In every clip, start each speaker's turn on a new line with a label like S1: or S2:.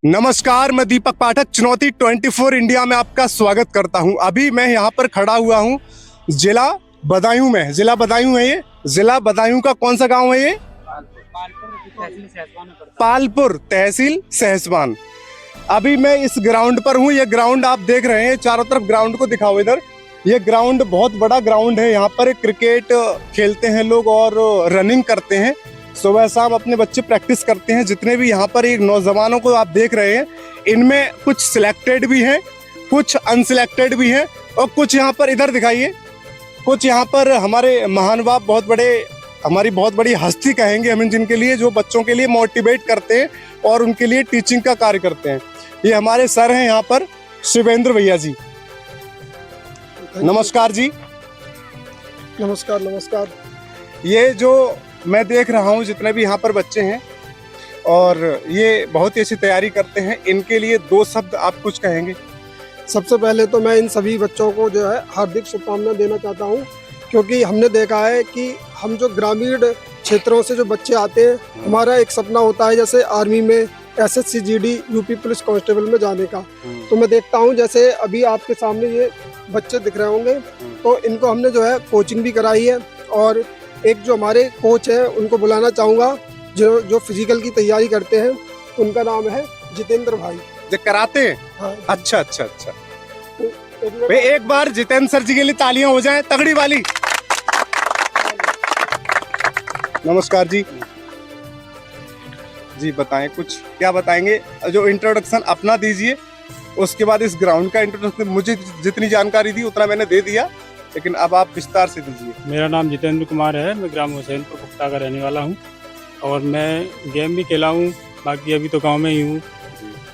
S1: नमस्कार, मैं दीपक पाठक चुनौती 24 इंडिया में आपका स्वागत करता हूं। अभी मैं यहां पर खड़ा हुआ हूं जिला बदायूं में। जिला बदायूं है ये। जिला बदायूं का कौन सा गांव है ये? पालपुर, तहसील सहसवान। अभी मैं इस ग्राउंड पर हूं। ये ग्राउंड आप देख रहे हैं, चारों तरफ ग्राउंड को दिखाओ इधर। ये ग्राउंड बहुत बड़ा ग्राउंड है। यहाँ पर क्रिकेट खेलते हैं लोग और रनिंग करते हैं। सुबह शाम अपने बच्चे प्रैक्टिस करते हैं। जितने भी यहाँ पर एक नौजवानों को आप देख रहे हैं, इनमें कुछ सिलेक्टेड भी हैं, कुछ अनसिलेक्टेड भी हैं और कुछ यहाँ पर इधर दिखाइए, कुछ यहाँ पर हमारे महानुभाव बहुत बड़े, हमारी बहुत बड़ी हस्ती कहेंगे हम जिनके लिए, जो बच्चों के लिए मोटिवेट करते हैं और उनके लिए टीचिंग का कार्य करते हैं। ये हमारे सर हैं यहाँ पर, शिवेंद्र भैया जी। नमस्कार जी।
S2: नमस्कार नमस्कार।
S1: ये जो मैं देख रहा हूँ जितने भी यहाँ पर बच्चे हैं और ये बहुत ही अच्छी तैयारी करते हैं, इनके लिए दो शब्द आप कुछ कहेंगे?
S2: सबसे पहले तो मैं इन सभी बच्चों को जो है हार्दिक शुभकामनाएं देना चाहता हूं, क्योंकि हमने देखा है कि हम जो ग्रामीण क्षेत्रों से जो बच्चे आते हैं, हमारा एक सपना होता है जैसे आर्मी में, SSC GD UP police constable में जाने का। तो मैं देखता हूं जैसे अभी आपके सामने ये बच्चे दिख रहे होंगे, तो इनको हमने जो है कोचिंग भी कराई है और एक जो हमारे कोच है उनको बुलाना चाहूँगा जो फिजिकल की तैयारी करते हैं। उनका नाम है जितेंद्र भाई।
S1: जो कराते हैं?
S2: हाँ।
S1: अच्छा अच्छा अच्छा। भाई एक बार जितेंद्र सर जी के लिए तालियां हो जाएं, तगड़ी वाली। नमस्कार जी। जी बताएं, कुछ क्या बताएंगे? जो इंट्रोडक्शन अपना दीजिए, उसके बाद इस ग्राउंड का इंट्रोडक्शन। मुझे जितनी जानकारी थी उतना मैंने दे दिया, लेकिन अब आप विस्तार से दीजिए।
S3: मेरा नाम जितेंद्र कुमार है। मैं ग्राम हुसैनपुर पुख्ता का रहने वाला हूं और मैं गेम भी खेला हूं। बाकी अभी तो गांव में ही हूं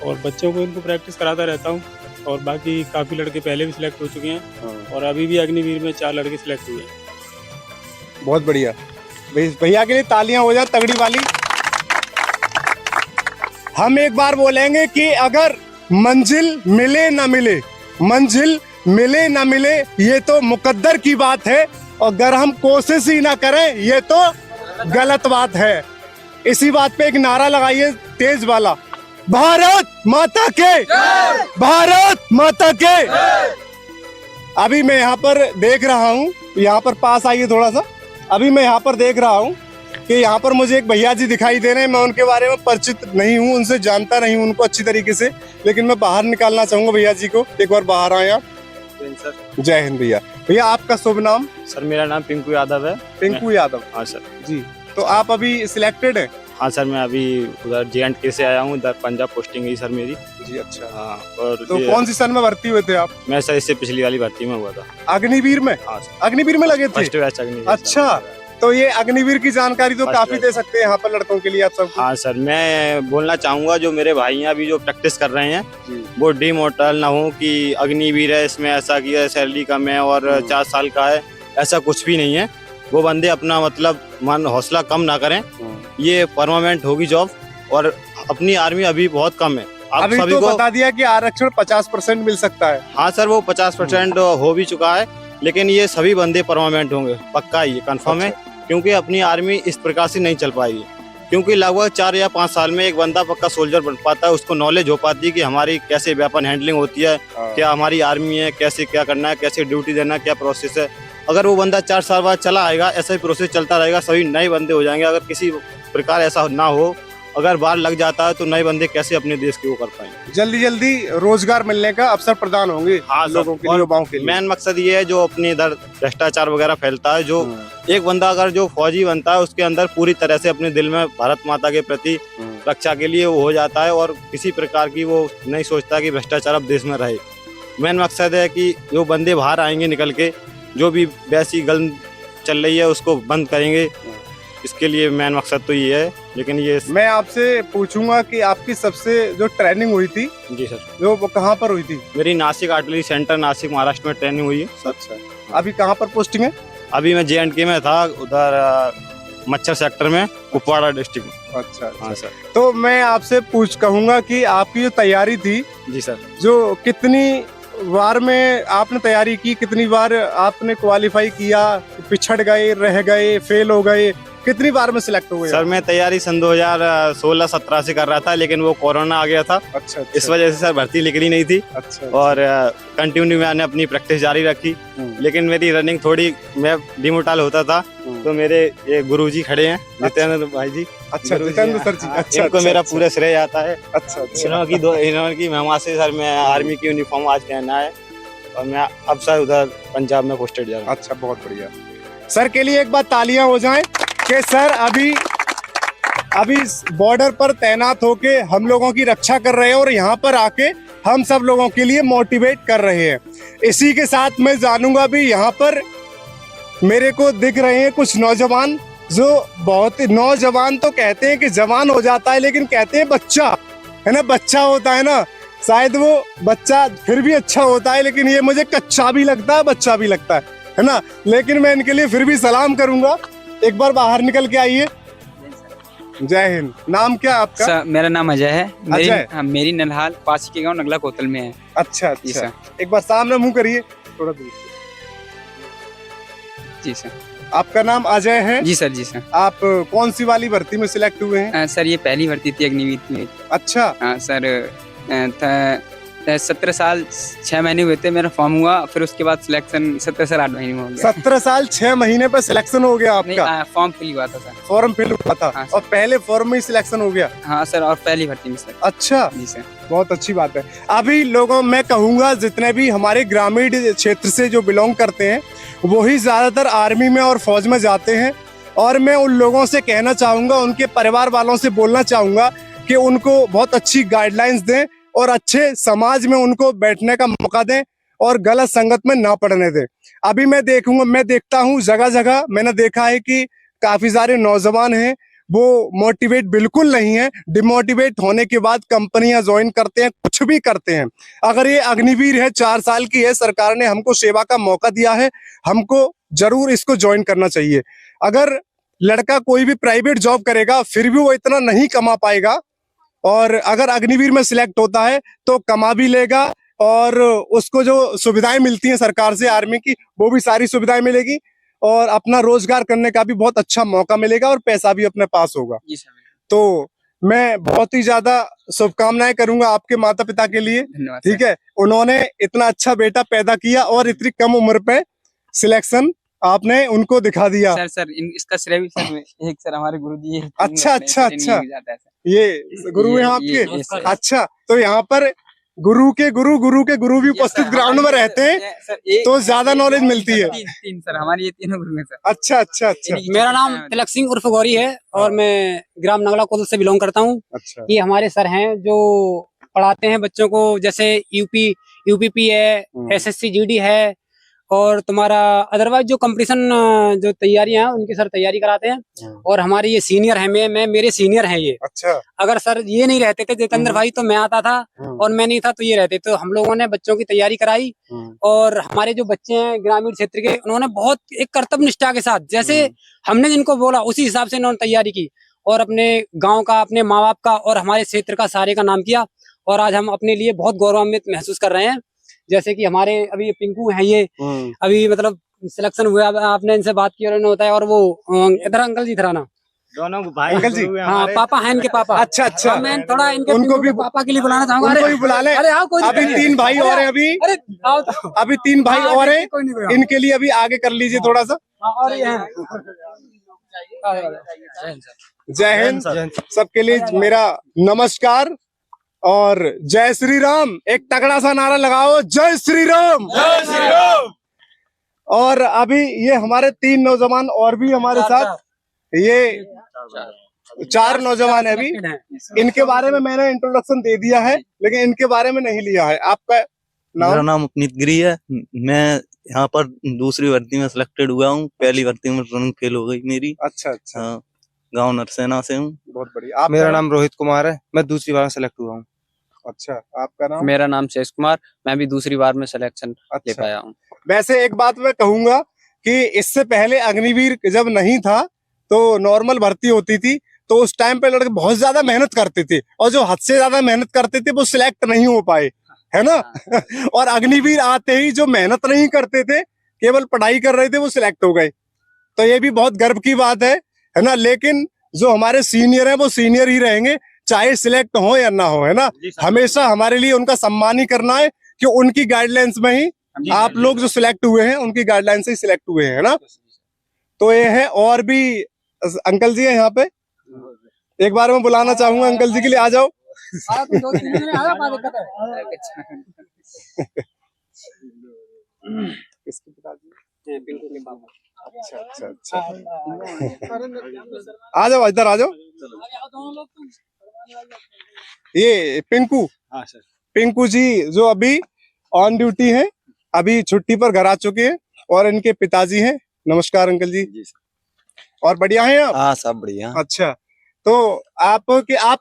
S3: और बच्चों को इनको प्रैक्टिस कराता रहता हूं। और बाकी काफ़ी लड़के पहले भी सिलेक्ट हो चुके हैं और अभी भी अग्निवीर में 4 लड़के सिलेक्ट हुए हैं।
S1: बहुत बढ़िया। भैया के लिए तालियां हो जाए, तगड़ी वाली। हम एक बार बोलेंगे कि अगर मंजिल मिले ना मिले, मंजिल मिले ना मिले, ये तो मुकद्दर की बात है, और अगर हम कोशिश ही ना करें ये तो गलत बात है। इसी बात पे एक नारा लगाइए तेज वाला, भारत माता के, भारत माता के। अभी मैं यहाँ पर देख रहा हूँ, यहाँ पर पास आइए थोड़ा सा। अभी मैं यहाँ पर देख रहा हूँ कि यहाँ पर मुझे एक भैया जी दिखाई दे रहे हैं। मैं उनके बारे में परिचित नहीं हूँ, उनसे जानता नहीं हूँ उनको अच्छी तरीके से, लेकिन मैं बाहर निकालना चाहूंगा भैया जी को। एक बार बाहर आए आप।
S3: सर
S1: जय हिंद भैया। भैया आपका शुभ नाम?
S3: सर मेरा नाम पिंकू यादव है।
S1: पिंकू यादव।
S3: हाँ सर
S1: जी। तो आप अभी सिलेक्टेड हैं?
S3: हाँ सर, मैं अभी उधर J&K से आया हूँ। इधर पंजाब पोस्टिंग है सर मेरी
S1: जी। अच्छा।
S3: हाँ। और
S1: तो कौन सी सन में भर्ती हुए थे आप?
S3: मैं सर इससे पिछली वाली भर्ती में हुआ था।
S1: अग्निवीर में?
S3: हाँ सर,
S1: अग्निवीर में लगे थे?
S3: First batch Agniveer.
S1: अच्छा, तो ये अग्निवीर की जानकारी तो काफी दे सकते हैं यहाँ पर लड़कों के लिए आप सबको।
S3: हाँ सर, मैं बोलना चाहूँगा जो मेरे भाई हैं अभी जो प्रैक्टिस कर रहे हैं, वो डिमोटिवेट ना हो कि अग्निवीर है, इसमें ऐसा किया, सैलरी कम है और 4 साल का है, ऐसा कुछ भी नहीं है। वो बंदे अपना मतलब मन हौसला कम ना करें। ये परमानेंट होगी जॉब और अपनी आर्मी अभी बहुत कम है।
S1: अभी सभी तो को बता दिया कि आरक्षण 50% मिल सकता है।
S3: हाँ सर, वो 50% हो भी चुका है, लेकिन ये सभी बंदे परमानेंट होंगे, पक्का ये कंफर्म है। क्योंकि अपनी आर्मी इस प्रकार से नहीं चल पाएगी, क्योंकि लगभग 4 या 5 साल में एक बंदा पक्का सोल्जर बन पाता है। उसको नॉलेज हो पाती है कि हमारी कैसे वेपन हैंडलिंग होती है, क्या हमारी आर्मी है, कैसे क्या करना है, कैसे ड्यूटी देना, क्या प्रोसेस है। अगर वो बंदा 4 साल बाद चला आएगा, ऐसा ही प्रोसेस चलता रहेगा, सभी नए बंदे हो जाएंगे। अगर किसी प्रकार ऐसा ना हो, अगर बाहर लग जाता है तो नए बंदे कैसे अपने देश की वो कर पाएंगे।
S1: जल्दी जल्दी रोजगार मिलने का अवसर प्रदान होंगे।
S3: हाँ
S1: लोगों के लिए, युवाओं के लिए।
S3: मेन मकसद ये है जो अपने इधर भ्रष्टाचार वगैरह फैलता है, जो एक बंदा अगर जो फौजी बनता है उसके अंदर पूरी तरह से अपने दिल में भारत माता के प्रति रक्षा के लिए वो हो जाता है और किसी प्रकार की वो नहीं सोचता कि भ्रष्टाचार अब देश में रहे। मेन मकसद है कि जो बंदे बाहर आएंगे निकल के, जो भी वैसी गलत चल रही है उसको बंद करेंगे। इसके लिए मेन मकसद तो ये है। लेकिन ये
S1: मैं आपसे पूछूंगा कि आपकी सबसे जो ट्रेनिंग हुई थी,
S3: जी सर,
S1: जो वो कहाँ पर हुई थी?
S3: मेरी नासिक आर्टिलरी सेंटर नासिक महाराष्ट्र में ट्रेनिंग हुई है।
S1: अच्छा। अभी कहाँ पर पोस्टिंग है?
S3: अभी मैं J&K में था, उधर मच्छर सेक्टर में, कुपवाड़ा डिस्ट्रिक्ट में।
S1: अच्छा।
S3: हाँ सर।
S1: तो मैं आपसे कहूंगा कि आपकी जो तैयारी थी,
S3: जी सर,
S1: जो कितनी बार में आपने तैयारी की, कितनी बार आपने क्वालिफाई किया, पिछड़ गए, रह गए, फेल हो गए, कितनी बार में सिलेक्ट हुए?
S3: सर मैं तैयारी सन 2016-17 से कर रहा था, लेकिन वो कोरोना आ गया था।
S1: अच्छा,
S3: इस वजह से सर भर्ती निकली नहीं थी।
S1: अच्छा,
S3: और कंटिन्यू मैंने अपनी प्रैक्टिस जारी रखी, लेकिन मेरी रनिंग थोड़ी, मैं डिमोटाल होता था। तो मेरे ये गुरुजी खड़े हैं, जितेंद्र भाई जी।
S1: अच्छा, जितेंद्र सर जी। अच्छा,
S3: इनको मेरा पूरा श्रेय आता है।
S1: अच्छा, अच्छा,
S3: इन्होंने मेहमान से सर मैं आर्मी की यूनिफॉर्म आज पहना है, और मैं अब सर उधर पंजाब में पोस्टेड जा रहा हूँ।
S1: अच्छा, बहुत बढ़िया। सर के लिए एक बार तालियां हो जाएं कि सर अभी बॉर्डर पर तैनात होके हम लोगों की रक्षा कर रहे हैं और यहाँ पर आके हम सब लोगों के लिए मोटिवेट कर रहे हैं। इसी के साथ मैं जानूंगा भी, यहाँ पर मेरे को दिख रहे हैं कुछ नौजवान, जो बहुत नौजवान तो कहते हैं कि जवान हो जाता है, लेकिन कहते हैं बच्चा है ना, बच्चा होता है ना, शायद वो बच्चा फिर भी अच्छा होता है, लेकिन ये मुझे कच्चा भी लगता है, बच्चा भी लगता है ना। लेकिन मैं इनके लिए फिर भी सलाम करूंगा। एक बार बाहर निकल के आइए। जय हिंद। नाम क्या है आपका?
S4: सर मेरा नाम अजय है।
S1: अजय?
S4: मेरी नलहाल पास के गांव नगला कोतल में है।
S1: अच्छा,
S4: जी
S1: अच्छा।
S4: सर।
S1: एक बार सामने मुंह करिए, थोड़ा दूर से।
S4: जी सर।
S1: आपका नाम अजय है?
S4: जी सर। जी सर।
S1: आप कौन सी वाली भर्ती में सिलेक्ट हुए हैं?
S4: सर ये पहली भर्ती थी अग्निवीर में।
S1: अच्छा।
S4: सर 17 साल 6 महीने हुए थे मेरा फॉर्म हुआ, फिर उसके बाद सिलेक्शन 17 साल 8 महीने में हो गया।
S1: 17 साल 6 महीने पे सिलेक्शन हो गया आपका?
S4: नहीं, फॉर्म फिल हुआ था सर।
S1: फॉर्म फिल हुआ था?
S4: हाँ,
S1: और पहले फॉर्म में ही सिलेक्शन हो गया?
S4: हाँ सर, और पहली भर्ती में सर।
S1: अच्छा,
S4: जी सर।
S1: बहुत अच्छी बात है। अभी लोगों, मैं कहूँगा जितने भी हमारे ग्रामीण क्षेत्र से जो बिलोंग करते हैं, वही ज्यादातर आर्मी में और फौज में जाते हैं। और मैं उन लोगों से कहना चाहूँगा, उनके परिवार वालों से बोलना चाहूँगा कि उनको बहुत अच्छी गाइडलाइंस दें और अच्छे समाज में उनको बैठने का मौका दें और गलत संगत में ना पड़ने दें। अभी मैं देखता हूँ जगह जगह, मैंने देखा है कि काफी सारे नौजवान हैं, वो मोटिवेट बिल्कुल नहीं है। डिमोटिवेट होने के बाद कंपनियां ज्वाइन करते हैं, कुछ भी करते हैं। अगर ये अग्निवीर है, 4 साल की है, सरकार ने हमको सेवा का मौका दिया है, हमको जरूर इसको ज्वाइन करना चाहिए। अगर लड़का कोई भी प्राइवेट जॉब करेगा फिर भी वो इतना नहीं कमा पाएगा, और अगर अग्निवीर में सिलेक्ट होता है तो कमा भी लेगा, और उसको जो सुविधाएं मिलती हैं सरकार से आर्मी की, वो भी सारी सुविधाएं मिलेगी, और अपना रोजगार करने का भी बहुत अच्छा मौका मिलेगा, और पैसा भी अपने पास होगा।
S4: जी सर।
S1: तो मैं बहुत ही ज्यादा शुभकामनाएं करूंगा आपके माता पिता के लिए।
S4: धन्यवाद।
S1: ठीक है, उन्होंने इतना अच्छा बेटा पैदा किया और इतनी कम उम्र पे सिलेक्शन आपने उनको दिखा दिया।
S4: सर इसका श्रेय भी सर एक सर हमारे गुरुजी है।
S1: अच्छा, अच्छा, अच्छा।
S4: जाता है सर।
S1: ये गुरु हैं
S4: ये
S1: आपके? अच्छा, तो यहाँ पर गुरु के गुरु भी उपस्थित ग्राउंड में रहते हैं, तो ज्यादा नॉलेज मिलती है।
S4: तीन सर हमारी, ये तीनों गुरु हैं सर।
S1: अच्छा, अच्छा, अच्छा।
S5: मेरा नाम तिलक सिंह उर्फ गौरी है और मैं ग्राम नगला कोतल से बिलोंग करता हूँ।
S1: अच्छा।
S5: ये हमारे सर हैं जो पढ़ाते हैं बच्चों को, जैसे यूपीपी है, एसएससी जीडी है, और तुम्हारा अदरवाइज जो कंपटीशन जो तैयारियां हैं उनकी सर तैयारी कराते हैं। और हमारे ये सीनियर हैं, मेरे सीनियर हैं ये।
S1: अच्छा।
S5: अगर सर ये नहीं रहते थे जितेंद्र भाई, तो मैं आता था, और मैं नहीं था तो ये रहते। तो हम लोगों ने बच्चों की तैयारी कराई, और हमारे जो बच्चे हैं ग्रामीण क्षेत्र के, उन्होंने बहुत एक कर्तव्य निष्ठा के साथ, जैसे हमने जिनको बोला उसी हिसाब से उन्होंने तैयारी की, और अपने गाँव का, अपने माँ बाप का और हमारे क्षेत्र का सारे का नाम किया। और आज हम अपने लिए बहुत गौरवान्वित महसूस कर रहे हैं। जैसे कि हमारे अभी पिंकू है, ये अभी मतलब सिलेक्शन हुआ, आपने इनसे बात की और इन्होंने बताया। और वो इधर अंकल जी था ना,
S3: दोनों भाई
S1: अंकल जी।
S5: हाँ, पापा हैं इनके पापा।
S1: अच्छा, अच्छा।
S5: मैं थोड़ा इनके
S1: उनको भी
S5: पापा के लिए बुलाना चाहूंगा।
S1: उनको भी बुला ले।
S5: अरे आओ, कोई
S1: अभी 3 भाई और हैं।
S5: अरे आओ तो।
S1: अभी 3 भाई और हैं,
S5: कोई नहीं,
S1: इनके लिए अभी आगे कर लीजिए थोड़ा सा।
S5: और ये हैं।
S1: जय हिंद। सबके लिए मेरा नमस्कार और जय श्री राम। एक तगड़ा सा नारा लगाओ, जय श्री राम, जय श्री राम। और अभी ये हमारे 3 नौजवान और भी हमारे साथ, ये 4 नौजवान है। अभी इनके बारे में मैंने इंट्रोडक्शन दे दिया है, लेकिन इनके बारे में नहीं लिया है। आपका नाम?
S6: मेरा नाम अपनीत गिरी है। मैं यहाँ पर दूसरी भर्ती में सिलेक्टेड हुआ हूँ। पहली भर्ती में रनिंग फेल हो गई मेरी।
S1: अच्छा, अच्छा।
S6: हाँ, गाँव नरसेना से हूँ।
S1: बहुत बढ़िया।
S7: मेरा नाम रोहित कुमार है, मैं दूसरी बार सेलेक्ट हुआ हूँ।
S1: अच्छा, आपका नाम?
S4: मेरा नाम शेष कुमार, मैं भी दूसरी बार में सिलेक्शन ले
S1: अच्छा।
S4: पाया हूँ।
S1: वैसे एक बात मैं कहूंगा कि इससे पहले अग्निवीर जब नहीं था तो नॉर्मल भर्ती होती थी, तो उस टाइम पे लड़के बहुत ज्यादा मेहनत करते थे, और जो हद से ज्यादा मेहनत करते थे वो सिलेक्ट नहीं हो पाए, है ना। और अग्निवीर आते ही जो मेहनत नहीं करते थे, केवल पढ़ाई कर रहे थे, वो सिलेक्ट हो गए। तो ये भी बहुत गर्व की बात है है ना, लेकिन जो हमारे सीनियर हैं वो सीनियर ही रहेंगे, चाहे सिलेक्ट हो या ना हो, है ना। हमेशा हमारे लिए उनका सम्मान ही करना है कि उनकी गाइडलाइंस में ही आप लोग जो सिलेक्ट हुए हैं उनकी गाइडलाइन से ही सिलेक्ट हुए हैं, है ना। तो ये है, और भी अंकल जी है यहाँ पे, एक बार मैं बुलाना चाहूंगा अंकल जी के लिए, आ जाओ। किसके पिताजी? अच्छा अच्छा अच्छा, आ जाओ इधर आ जाओ। ये पिंकू,
S3: हाँ सर।
S1: पिंकू जी जो अभी ऑन ड्यूटी हैं, अभी छुट्टी पर घर आ चुके हैं, और इनके पिताजी हैं। नमस्कार अंकल जी। और बढ़िया हैं आप?
S8: हाँ सब बढ़िया।
S1: अच्छा, तो आप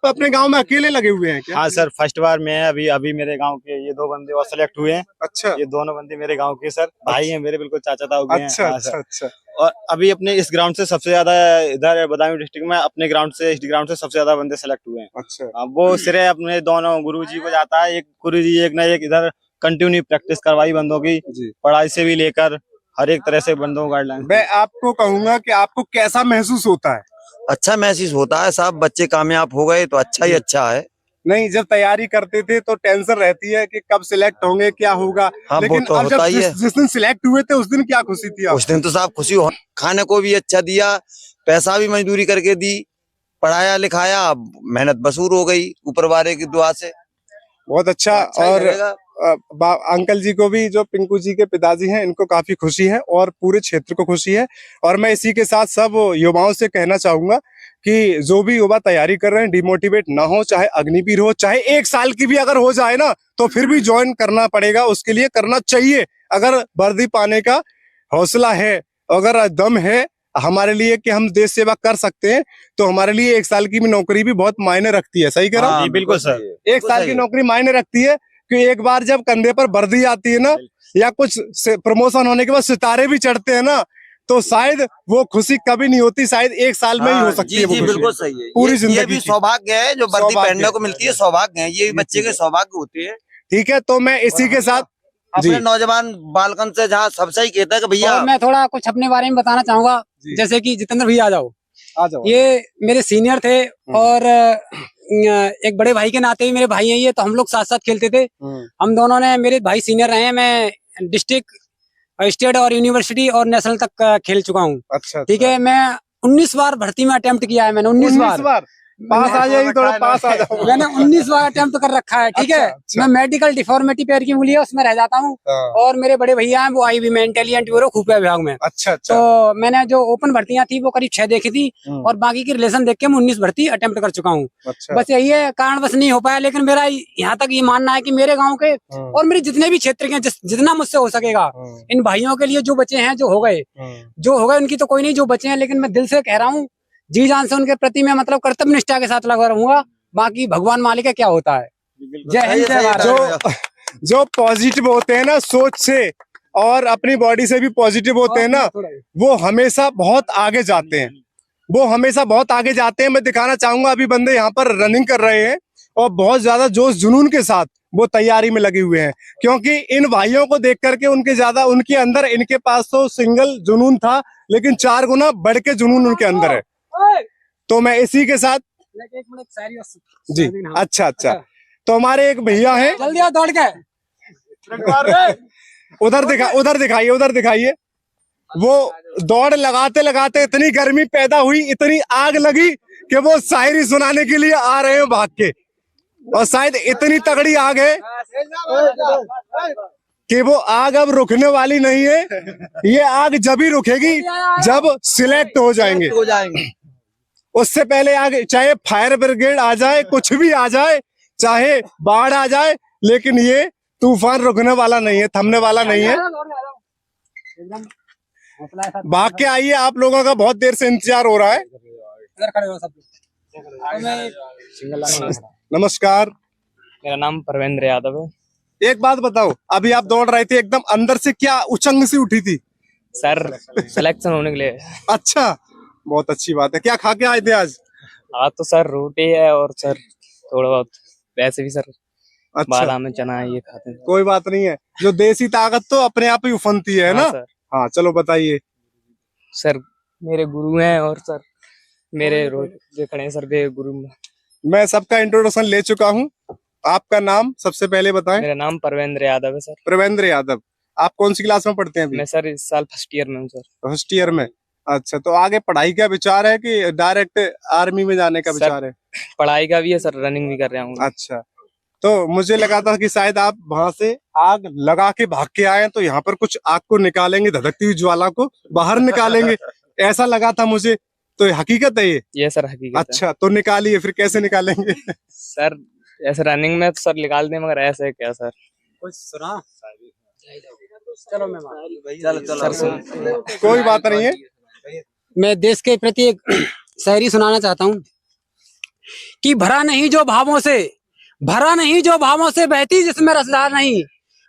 S1: अपने गांव में अकेले लगे हुए हैं क्या?
S3: हाँ सर, फर्स्ट बार मैं अभी मेरे गांव के ये 2 बंदे और सेलेक्ट हुए हैं।
S1: अच्छा,
S3: ये दोनों बंदे मेरे गांव के सर भाई हैं, मेरे बिल्कुल चाचा ताऊ के हैं।
S1: अच्छा
S3: हाँ
S1: अच्छा
S3: सर।
S1: अच्छा।
S3: और अभी अपने इस ग्राउंड से सबसे ज्यादा, इधर बदायूं डिस्ट्रिक्ट में अपने ग्राउंड से, इस ग्राउंड से सबसे ज्यादा बंदे सेलेक्ट हुए हैं।
S1: अच्छा,
S3: वो श्रेय अपने दोनों गुरुजी को जाता है। एक गुरुजी एक ना एक इधर कंटिन्यू प्रैक्टिस करवाई बंदों की,
S1: जी।
S3: पढ़ाई से भी लेकर हर एक तरह से बंदों को गाइडलाइन।
S1: मैं आपको कहूंगा कि आपको कैसा महसूस होता है?
S8: अच्छा महसूस होता है, सब बच्चे कामयाब हो गए तो अच्छा ही अच्छा है।
S1: नहीं, जब तैयारी करते थे तो टेंशन रहती है कि कब सिलेक्ट होंगे, क्या होगा।
S8: हाँ,
S1: लेकिन
S8: वो तो
S1: अब जब
S8: होता ही है।
S1: जिस दिन सिलेक्ट हुए थे उस दिन क्या खुशी थी?
S8: उस दिन तो साहब खुशी हो, खाने को भी अच्छा दिया, पैसा भी मजदूरी करके दी, पढ़ाया लिखाया, मेहनत वसूल हो गई ऊपर वाले की दुआ से।
S1: बहुत अच्छा।
S8: अच्छा ही
S1: और
S8: लगेगा।
S1: अंकल जी को भी, जो पिंकू जी के पिताजी हैं, इनको काफी खुशी है और पूरे क्षेत्र को खुशी है। और मैं इसी के साथ सब युवाओं से कहना चाहूंगा कि जो भी युवा तैयारी कर रहे हैं, डिमोटिवेट ना हो, चाहे अग्निवीर हो, चाहे 1 साल की भी अगर हो जाए ना तो फिर भी ज्वाइन करना पड़ेगा, उसके लिए करना चाहिए। अगर वर्दी पाने का हौसला है, अगर दम है हमारे लिए कि हम देश सेवा कर सकते हैं, तो हमारे लिए 1 साल की भी नौकरी भी बहुत मायने रखती है। सही कह रहा हूं?
S3: जी बिल्कुल सर।
S1: 1 साल की नौकरी मायने रखती है कि एक बार जब कंधे पर वर्दी आती है ना, या कुछ प्रमोशन होने के बाद सितारे भी चढ़ते हैं ना, तो शायद वो खुशी कभी नहीं होती, शायद 1 साल में ही हो सकती है वो
S8: जी
S1: खुशी।
S8: बिल्कुल सही है।
S1: पूरी
S8: ये
S1: जिंदगी
S8: भी
S1: की।
S8: सौभाग्य है, जो वर्दी
S1: सौभाग्य
S8: पहनने को मिलती है सौभाग्य है, ये भी बच्चे के सौभाग्य होते हैं।
S1: ठीक है, तो मैं इसी के साथ
S8: अपने
S1: जी।
S8: नौजवान बालकन से जहाँ सबसे ही कहता है कि भैया।
S5: और मैं थोड़ा कुछ अपने बारे में बताना चाहूंगा, जैसे कि जितेंद्र भैया आ जाओ। ये मेरे सीनियर थे, और एक बड़े भाई के नाते भी मेरे भाई हैं ये, तो हम लोग साथ साथ खेलते थे। हम दोनों ने, मेरे भाई सीनियर रहे हैं, मैं डिस्ट्रिक्ट, स्टेट और यूनिवर्सिटी और नेशनल तक खेल चुका हूँ।
S1: अच्छा,
S5: ठीक है, मैं 19 बार भर्ती में अटेम्प्ट किया है मैंने। 19 बार
S1: पास आ जाइए, थोड़ा पास आ जाओ।
S5: मैंने 19 बार अटेम्प्ट कर रखा है। ठीक है,
S1: अच्छा।
S5: मैं मेडिकल डिफॉर्मिटी पैर की उंगली है उसमें रह जाता हूँ। और मेरे बड़े भैया हैं, वो IB में इंटेलिजेंट ब्यूरो खुफिया विभाग में।
S1: अच्छा अच्छा।
S5: तो मैंने जो ओपन भर्तियां थी वो करीब 6 देखी थी, और बाकी की रिलेशन देख के मैं 19 भर्ती अटेम्प्ट कर चुका हूँ।
S1: अच्छा।
S5: बस यही है, कारण बस नहीं हो पाया। लेकिन मेरा यहाँ तक ये मानना है कि मेरे गाँव के और मेरे जितने भी क्षेत्र के, जितना मुझसे हो सकेगा, इन भाइयों के लिए जो बचे हैं, जो हो गए उनकी तो कोई नहीं, जो बचे हैं, लेकिन मैं दिल से कह रहा हूँ, जी जान से उनके प्रति मैं मतलब कर्तव्य निष्ठा के साथ लगा रहूंगा। बाकी भगवान मालिक है क्या होता है। जय हिंद, जय भारत।
S1: जो पॉजिटिव होते हैं ना सोच से, और अपनी बॉडी से भी पॉजिटिव होते हैं ना, वो हमेशा बहुत आगे जाते हैं। वो हमेशा बहुत आगे जाते हैं। मैं दिखाना चाहूंगा, अभी बंदे यहाँ पर रनिंग कर रहे हैं और बहुत ज्यादा जोश जुनून के साथ वो तैयारी में लगे हुए हैं, क्योंकि इन भाइयों को देख करके उनके अंदर, इनके पास तो सिंगल जुनून था, लेकिन 4 गुना बढ़ के जुनून उनके अंदर है। तो मैं इसी के साथ जी। अच्छा अच्छा। तो हमारे एक भैया हैं,
S5: जल्दी आओ दौड़ के।
S1: उधर दिखाइए। वो दौड़ लगाते लगाते इतनी गर्मी पैदा हुई, इतनी आग लगी कि वो शायरी सुनाने के लिए आ रहे हैं भाग के। और शायद इतनी तगड़ी आग है कि वो आग अब रुकने वाली नहीं है। ये आग जब ही रुकेगी जब सिलेक्ट हो जाएंगे। उससे पहले आगे चाहे फायर ब्रिगेड आ जाए, कुछ भी आ जाए, चाहे बाढ़ आ जाए, लेकिन ये तूफान रुकने वाला नहीं है, थमने वाला नहीं है। भाग के आइए, आप लोगों का बहुत देर से इंतजार हो रहा है। नमस्कार,
S9: मेरा नाम परवेंद्र यादव है।
S1: एक बात बताओ, अभी आप दौड़ रहे थे, एकदम अंदर से क्या उचंग सी उठी थी?
S9: सर सिलेक्शन होने के लिए।
S1: अच्छा, बहुत अच्छी बात है। क्या खा के आए थे आज?
S9: आज तो सर रोटी है, और सर थोड़ा बहुत वैसे भी सर
S1: अच्छा,
S9: बादाम में चना है, ये खाते हैं।
S1: कोई बात नहीं है, जो देसी ताकत तो अपने आप ही उफनती है ना।
S9: सर।
S1: हाँ, चलो बताइए।
S9: सर मेरे गुरु हैं, और सर मेरे रोज जो खड़े हैं सर वे गुरु।
S1: मैं सबका इंट्रोडक्शन ले चुका हूँ। आपका नाम सबसे पहले बताएं।
S9: मेरा नाम परवेंद्र यादव है सर।
S1: प्रवेंद्र यादव। आप कौन सी क्लास में पढ़ते हैं अभी?
S9: मैं सर इस साल फर्स्ट ईयर में हूँ सर।
S1: फर्स्ट ईयर में। अच्छा, तो आगे पढ़ाई का विचार है कि डायरेक्ट आर्मी में जाने का
S9: सर,
S1: विचार है?
S9: पढ़ाई का भी है सर, रनिंग भी कर रहा हूँ।
S1: अच्छा, तो मुझे लगा था कि शायद आप वहां से आग लगा के भाग के आए, तो यहाँ पर कुछ आग को निकालेंगे, धधकती हुई ज्वाला को बाहर निकालेंगे, ऐसा लगा था मुझे। तो हकीकत है ये
S9: सर हकीकत है।
S1: अच्छा, तो निकालिए, फिर कैसे निकालेंगे?
S9: सर ऐसे रनिंग में तो सर निकाल दे, मगर ऐसे क्या सर?
S5: कुछ सुना? चलो मैं
S9: सर सुन,
S1: कोई बात नहीं है।
S5: मैं देश के प्रति एक शायरी सुनाना चाहता हूँ कि भरा नहीं जो भावों से, भरा नहीं जो भावों से बहती जिसमें रसधार नहीं,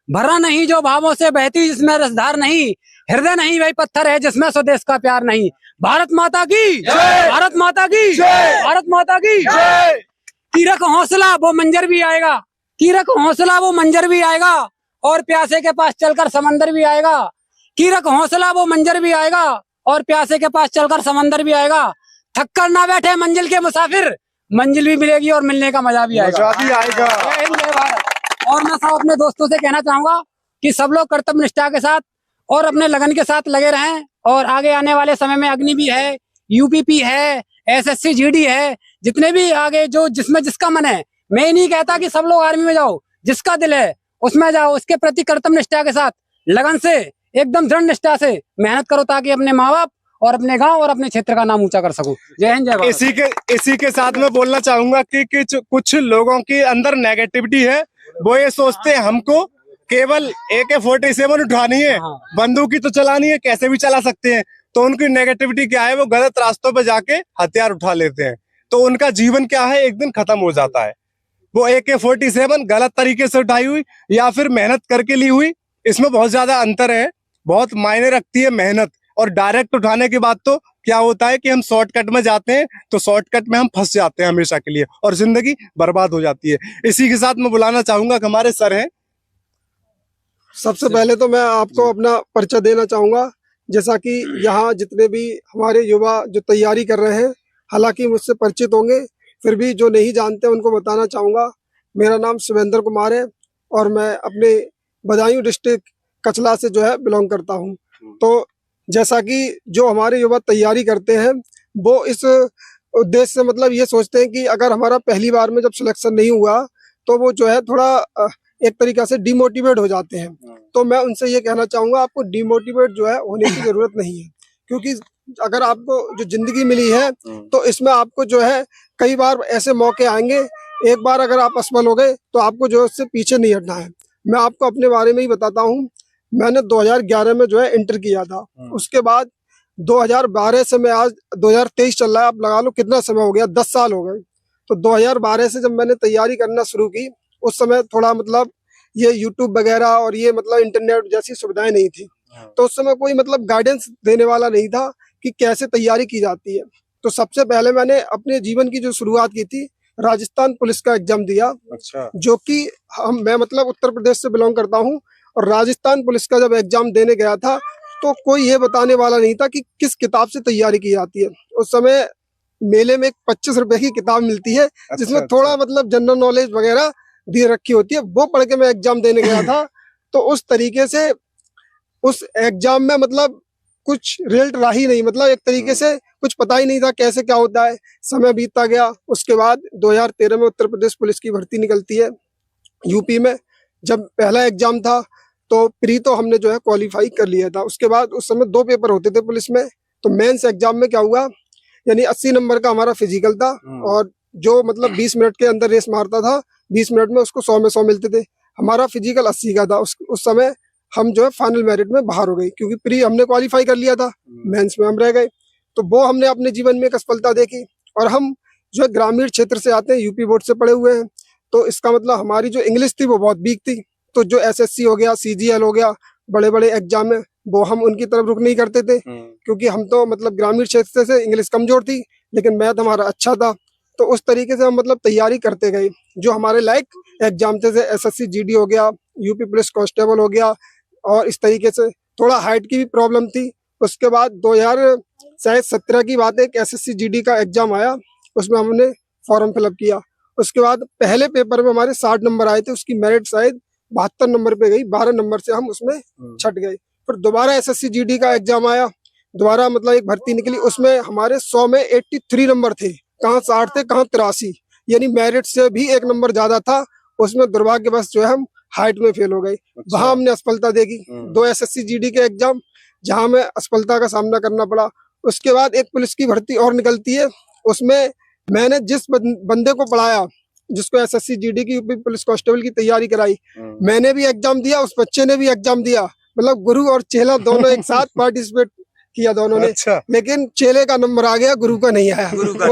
S5: भरा नहीं जो भावों से बहती जिसमें रसधार नहीं, हृदय नहीं वही पत्थर है जिसमें स्वदेश का प्यार नहीं। भारत माता की जय, भारत माता की जय, भारत माता की जय। की रख हौसला वो मंजर भी आएगा, की रख हौसला वो मंजर भी आएगा, और प्यासे के पास चलकर समंदर भी आएगा। की रख हौसला वो मंजर भी आएगा, और प्यासे के पास चलकर समंदर भी आएगा। थक कर ना बैठे मंजिल के मुसाफिर, मंजिल भी मिलेगी और मिलने का मजा भी आएगा।
S1: मजा भी आएगा।
S5: जय हिंद, जय भारत। और मैं सब अपने दोस्तों से कहना चाहूंगा कि सब लोग कर्तव्य निष्ठा के साथ और अपने लगन के साथ लगे रहें, और आगे आने वाले समय में अग्नि भी है, यूपीपी है, एसएससी जीडी है, जितने भी आगे जो जिसमें जिसका मन है, मैं ये नहीं कहता कि सब लोग आर्मी में जाओ, जिसका दिल है उसमें जाओ, उसके प्रति कर्तव्य निष्ठा के साथ लगन से एकदम दृढ़ निष्ठा से मेहनत करो, ताकि अपने माँ बाप और अपने गांव और अपने क्षेत्र का नाम ऊंचा कर सकूं। जय हिंद, जय भारत।
S1: इसी के साथ मैं बोलना चाहूंगा कि कुछ लोगों के अंदर नेगेटिविटी है, वो ये सोचते हैं हमको केवल AK-47 उठानी है, बंदूक ही तो चलानी है, कैसे भी चला सकते हैं। तो उनकी नेगेटिविटी क्या है, वो गलत रास्तों पे जाके हथियार उठा लेते हैं, तो उनका जीवन क्या है, एक दिन खत्म हो जाता है। वो AK-47 गलत तरीके से उठाई हुई या फिर मेहनत करके ली हुई, इसमें बहुत ज्यादा अंतर है। बहुत मायने रखती है मेहनत, और डायरेक्ट उठाने के बाद तो क्या होता है कि हम शॉर्टकट में जाते हैं, तो शॉर्टकट में हम फंस जाते हैं हमेशा के लिए, और जिंदगी बर्बाद हो जाती है। इसी के साथ मैं बुलाना चाहूंगा कि हमारे सर हैं।
S2: सबसे पहले तो मैं आपको अपना परिचय देना चाहूँगा। जैसा कि यहाँ जितने भी हमारे युवा जो तैयारी कर रहे हैं, हालांकि मुझसे परिचित होंगे, फिर भी जो नहीं जानते उनको बताना चाहूँगा। मेरा नाम शिवेंद्र कुमार है, और मैं अपने बदायूं डिस्ट्रिक्ट कचला से जो है बिलोंग करता हूँ। तो जैसा कि जो हमारे युवा तैयारी करते हैं, वो इस उद्देश्य से मतलब ये सोचते हैं कि अगर हमारा पहली बार में जब सिलेक्शन नहीं हुआ, तो वो जो है थोड़ा एक तरीका से डिमोटिवेट हो जाते हैं। तो मैं उनसे ये कहना चाहूँगा, आपको डिमोटिवेट जो है होने की जरूरत नहीं है, क्योंकि अगर आपको जो जिंदगी मिली है, तो इसमें आपको जो है कई बार ऐसे मौके आएंगे। एक बार अगर आप असफल हो गए, तो आपको जो है उससे पीछे नहीं हटना है। मैं आपको अपने बारे में ही बताता हूँ। मैंने 2011 में जो है इंटर किया था। उसके बाद 2012 से मैं आज 2023 चल रहा है, आप लगा लो कितना समय हो गया, 10 साल हो गए। तो 2012 से जब मैंने तैयारी करना शुरू की, उस समय थोड़ा मतलब ये यूट्यूब वगैरह और ये मतलब इंटरनेट जैसी सुविधाएं नहीं थी, तो उस समय कोई मतलब गाइडेंस देने वाला नहीं था कि कैसे तैयारी की जाती है। तो सबसे पहले मैंने अपने जीवन की जो शुरुआत की थी, राजस्थान पुलिस का एग्जाम दिया।
S1: अच्छा।
S2: जो कि मैं मतलब उत्तर प्रदेश से बिलोंग करता हूँ, और राजस्थान पुलिस का जब एग्जाम देने गया था, तो कोई ये बताने वाला नहीं था कि किस किताब से तैयारी की जाती है। उस समय मेले में 25 रुपए की किताब मिलती है, जिसमें थोड़ा मतलब जनरल नॉलेज वगैरह दी रखी होती है, वो पढ़ के मैं एग्जाम देने गया था। तो उस तरीके से उस एग्जाम में मतलब कुछ रिजल्ट रहा ही नहीं, मतलब एक तरीके से कुछ पता ही नहीं था कैसे क्या होता है। समय बीतता गया। उसके बाद 2013 में उत्तर प्रदेश पुलिस की भर्ती निकलती है यूपी में। जब पहला एग्जाम था, तो प्री तो हमने जो है क्वालिफाई कर लिया था। उसके बाद उस समय 2 पेपर होते थे पुलिस में। तो मेंस एग्जाम में क्या हुआ, यानी 80 नंबर का हमारा फिजिकल था, और जो मतलब 20 मिनट के अंदर रेस मारता था, 20 मिनट में उसको 100 में 100 मिलते थे। हमारा फिजिकल 80 का था। उस समय हम जो है फाइनल मेरिट में बाहर हो गए, क्योंकि प्री हमने क्वालिफाई कर लिया था, मेंस में हम रह गए। तो वो हमने अपने जीवन में एक असफलता देखी। और हम जो है ग्रामीण क्षेत्र से आते हैं, यूपी बोर्ड से पढ़े हुए हैं, तो इसका मतलब हमारी जो इंग्लिश थी वो बहुत वीक थी। तो जो SSC हो गया, CGL हो गया, बड़े बड़े एग्जाम में वो हम उनकी तरफ रुख नहीं करते थे, क्योंकि हम तो मतलब ग्रामीण क्षेत्र से इंग्लिश कमजोर थी, लेकिन मैथ हमारा अच्छा था। तो उस तरीके से हम मतलब तैयारी करते गए। जो हमारे लायक एग्जाम थे, जैसे SSC GD हो गया, यूपी पुलिस कांस्टेबल हो गया, और इस तरीके से थोड़ा हाइट की भी प्रॉब्लम थी, उसके बाद 2017 की बात है, एक SSC GD का एग्जाम आया, उसमें हमने फॉर्म फिलअप किया। उसके बाद पहले पेपर में हमारे 60 नंबर आए थे, उसकी मेरिट शायद 72 नंबर पे गई, 12 नंबर से हम उसमें छट गए। फिर दोबारा SSC GD का एग्जाम आया, दोबारा मतलब एक भर्ती निकली, उसमें हमारे 100 में 83 नंबर थे, कहाँ 60 थे कहाँ 83, यानी मेरिट से भी 1 नंबर ज्यादा था। उसमें दुर्भाग्यवश जो है हम हाइट में फेल हो गए। वहां हमने असफलता देखी। 2 SSC GD के एग्जाम जहां हमें असफलता का सामना करना पड़ा। उसके बाद एक पुलिस की भर्ती और निकलती है, उसमें मैंने जिस बंदे को पढ़ाया, जिसको SSC GD की यूपी पुलिस कांस्टेबल की तैयारी कराई, मैंने भी एग्जाम दिया, उस बच्चे ने भी एग्जाम दिया, मतलब गुरु और चेला दोनों एक साथ पार्टिसिपेट किया दोनों ने।
S1: अच्छा।
S2: लेकिन चेले का नंबर आ गया, गुरु का नहीं आया।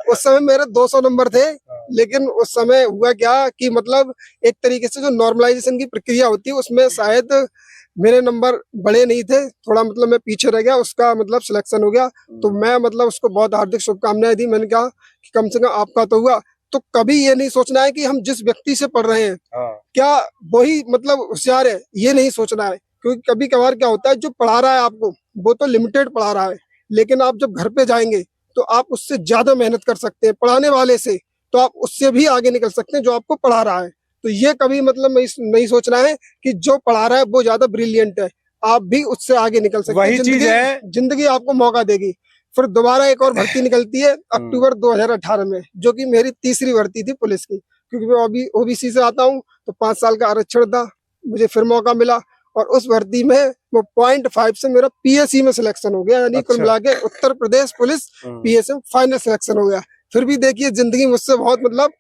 S2: उस समय मेरे 200 नंबर थे। लेकिन उस समय हुआ क्या कि मतलब एक तरीके से जो नॉर्मलाइजेशन की प्रक्रिया होती है उसमें शायद मेरे नंबर बड़े नहीं थे, थोड़ा मतलब मैं पीछे रह गया, उसका मतलब सिलेक्शन हो गया। तो मैं मतलब उसको बहुत हार्दिक शुभकामनाएं दी। मैंने कहा कि कम से कम आपका तो हुआ। तो कभी ये नहीं सोचना है कि हम जिस व्यक्ति से पढ़ रहे हैं क्या वही मतलब होशियार है, ये नहीं सोचना है। क्योंकि कभी कभार क्या होता है, जो पढ़ा रहा है आपको वो तो लिमिटेड पढ़ा रहा है, लेकिन आप जब घर पे जाएंगे तो आप उससे ज्यादा मेहनत कर सकते हैं पढ़ाने वाले से, तो आप उससे भी आगे निकल सकते हैं जो आपको पढ़ा रहा है। तो ये कभी मतलब नहीं सोचना है कि जो पढ़ा रहा है वो ज्यादा ब्रिलियंट है, आप भी उससे आगे निकल सकते हैं।
S1: वही चीज है,
S2: जिंदगी आपको मौका देगी। फिर दोबारा एक और भर्ती निकलती है अक्टूबर 2018 में, जो कि मेरी तीसरी भर्ती थी पुलिस की। क्योंकि मैं OBC से आता हूँ तो 5 साल का आरक्षण था, मुझे फिर मौका मिला और उस भर्ती में वो 0.5 से मेरा PSC में सिलेक्शन हो गया, यानी कुल मिला के उत्तर प्रदेश पुलिस PSC में फाइनल सिलेक्शन हो गया। फिर भी देखिए जिंदगी मुझसे बहुत मतलब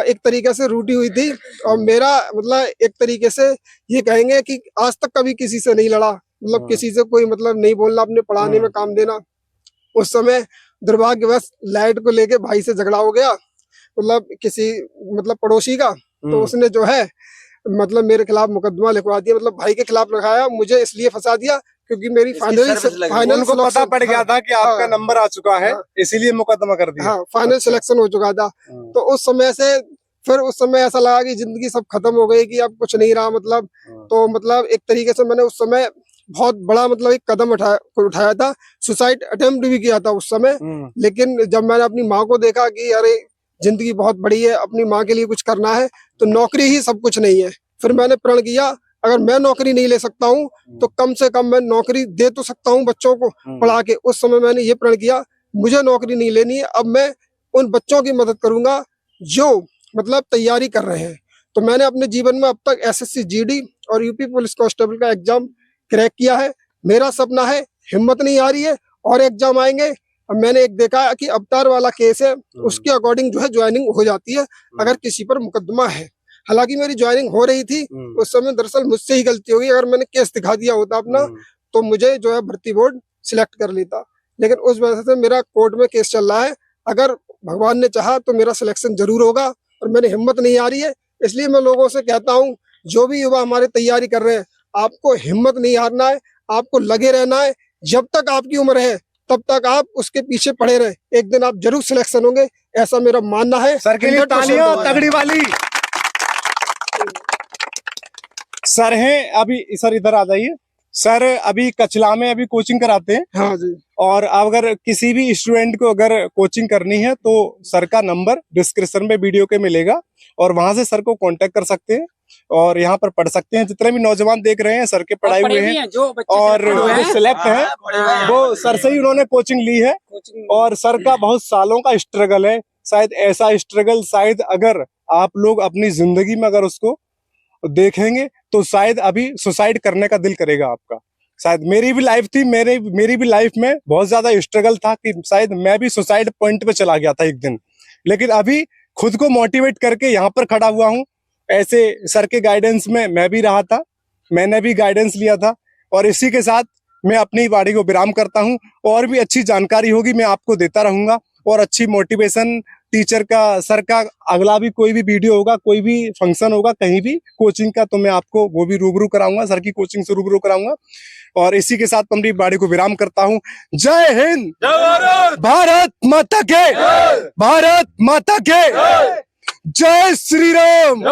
S2: एक तरीके से रूठी हुई थी। और मेरा मतलब एक तरीके से ये कहेंगे कि आज तक कभी किसी से नहीं लड़ा, मतलब किसी से कोई मतलब नहीं बोलना, अपने पढ़ाने में काम देना। उस समय दुर्भाग्यवश लाइट को लेके भाई से झगड़ा हो गया, मतलब किसी मतलब पड़ोसी का। तो उसने जो है मतलब मेरे खिलाफ मुकदमा लिखवा दिया, मतलब भाई के खिलाफ लगाया, मुझे इसलिए फंसा दिया क्योंकि मेरी फाइनल
S1: उनको पता पड़ गया था कि आपका नंबर आ चुका है, इसीलिए मुकदमा कर दिया।
S2: हाँ, फाइनल सिलेक्शन हो चुका था। तो उस समय से फिर उस समय ऐसा लगा कि जिंदगी सब खत्म हो गई, कि अब कुछ नहीं रहा मतलब। तो मतलब एक तरीके से मैंने उस समय बहुत बड़ा मतलब एक कदम उठाया था, सुसाइड अटेम्प्ट भी किया था उस समय। लेकिन जब मैंने अपनी माँ को देखा कि अरे जिंदगी बहुत बड़ी है, अपनी माँ के लिए कुछ करना है, तो नौकरी ही सब कुछ नहीं है। फिर मैंने प्रण किया, अगर मैं नौकरी नहीं ले सकता हूँ तो कम से कम मैं नौकरी दे तो सकता हूँ बच्चों को पढ़ा के। उस समय मैंने ये प्रण किया, मुझे नौकरी नहीं लेनी है, अब मैं उन बच्चों की मदद करूंगा जो मतलब तैयारी कर रहे हैं। तो मैंने अपने जीवन में अब तक SSC GD और यूपी पुलिस कांस्टेबल का एग्जाम क्रैक किया है। मेरा सपना है, हिम्मत नहीं आ रही है, और एग्जाम आएंगे। अब मैंने एक देखा कि अवतार वाला केस है, उसके अकॉर्डिंग जो है ज्वाइनिंग हो जाती है अगर किसी पर मुकदमा है। हालांकि मेरी ज्वाइनिंग हो रही थी उस समय, दरअसल मुझसे ही गलती हो गई। अगर मैंने केस दिखा दिया होता अपना तो मुझे जो है भर्ती बोर्ड सिलेक्ट कर लेता, लेकिन उस वजह से मेरा कोर्ट में केस चल रहा है। अगर भगवान ने चाहा तो मेरा सिलेक्शन जरूर होगा, और मेरी हिम्मत नहीं आ रही है। इसलिए मैं लोगों से कहता हूँ, जो भी युवा हमारे तैयारी कर रहे हैं, आपको हिम्मत नहीं हारना है, आपको लगे रहना है। जब तक आपकी उम्र है तब तक आप उसके पीछे पड़े रहे, एक दिन आप जरूर सिलेक्शन होंगे, ऐसा मेरा मानना है।
S1: सर के लिए तालियां तगड़ी वाली। सर हैं अभी, सर इधर आ जाइए। सर अभी कचला में अभी कोचिंग कराते हैं।
S2: हाँ जी।
S1: और अगर किसी भी स्टूडेंट को अगर कोचिंग करनी है तो सर का नंबर डिस्क्रिप्शन में वीडियो के मिलेगा, और वहां से सर को कांटेक्ट कर सकते हैं और यहाँ पर पढ़ सकते हैं। जितने भी नौजवान देख रहे हैं सर के पढ़ाए हुए हैं, और जो सिलेक्ट है वो सर से ही उन्होंने कोचिंग ली है। और सर का बहुत सालों का स्ट्रगल है, शायद ऐसा स्ट्रगल शायद अगर आप लोग अपनी जिंदगी में अगर उसको देखेंगे तो शायद अभी सुसाइड करने का दिल करेगा आपका। शायद मेरी भी लाइफ थी, मेरी भी लाइफ में बहुत ज्यादा स्ट्रगल था कि शायद मैं भी सुसाइड पॉइंट पे चला गया था एक दिन, लेकिन अभी खुद को मोटिवेट करके यहाँ पर खड़ा हुआ हूँ। ऐसे सर के गाइडेंस में मैं भी रहा था, मैंने भी गाइडेंस लिया था, और इसी के साथ मैं अपनी वाणी को विराम करता हूँ। और भी अच्छी जानकारी होगी मैं आपको देता रहूंगा, और अच्छी मोटिवेशन टीचर का, सर का अगला भी कोई भी वीडियो होगा, कोई भी फंक्शन होगा कहीं भी कोचिंग का, तो मैं आपको वो भी रूबरू कराऊंगा, सर की कोचिंग से रूबरू कराऊंगा। और इसी के साथ अपनी वाणी को विराम करता हूँ। जय हिंद, भारत माता के, भारत माता के, जय श्री राम।